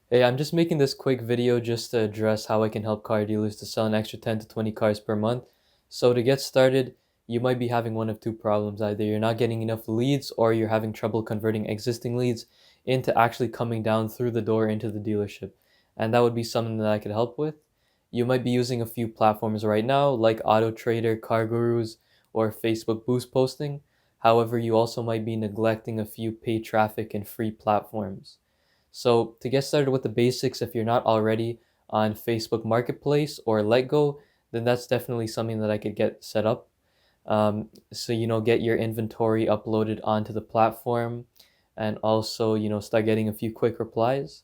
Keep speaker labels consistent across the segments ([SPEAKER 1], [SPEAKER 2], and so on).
[SPEAKER 1] Hey, I'm just making this quick video just to address how I can help car dealers to sell an extra 10 to 20 cars per month. So to get started, you might be having one of two problems. Either you're not getting enough leads or you're having trouble converting existing leads into actually coming down through the door into the dealership. And that would be something that I could help with. You might be using a few platforms right now like Auto Trader, Car Gurus, or Facebook Boost posting. However, you also might be neglecting a few paid traffic and free platforms. So to get started with the basics, if you're not already on Facebook Marketplace or LetGo, then that's definitely something that I could get set up. So get your inventory uploaded onto the platform and also, start getting a few quick replies.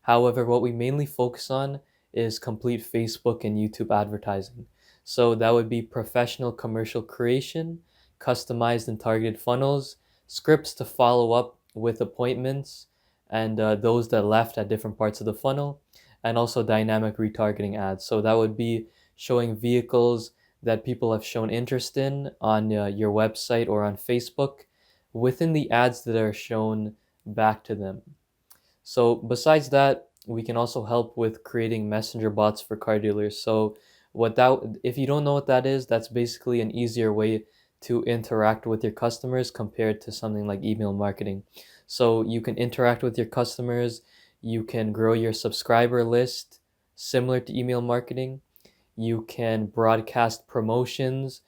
[SPEAKER 1] However, what we mainly focus on is complete Facebook and YouTube advertising. So that would be professional commercial creation, customized and targeted funnels, scripts to follow up with appointments, and those that left at different parts of the funnel, and also dynamic retargeting ads. So that would be showing vehicles that people have shown interest in on your website or on Facebook within the ads that are shown back to them. So besides that, we can also help with creating messenger bots for car dealers. So if you don't know what that is, that's basically an easier way to interact with your customers compared to something like email marketing. So you can interact with your customers, you can grow your subscriber list similar to email marketing. You can broadcast promotions.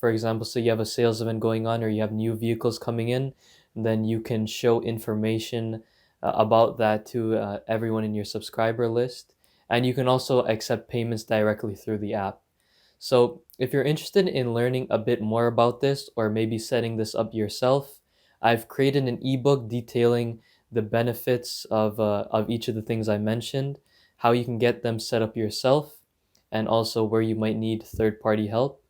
[SPEAKER 1] For example, so you have a sales event going on or you have new vehicles coming in, then you can show information about that to everyone in your subscriber list. And you can also accept payments directly through the app. So if you're interested in learning a bit more about this or maybe setting this up yourself, I've created an ebook detailing the benefits of each of the things I mentioned, how you can get them set up yourself, and also where you might need third-party help.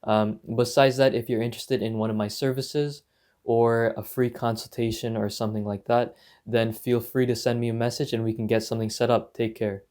[SPEAKER 1] Besides that, if you're interested in one of my services or a free consultation or something like that, then feel free to send me a message and we can get something set up. Take care.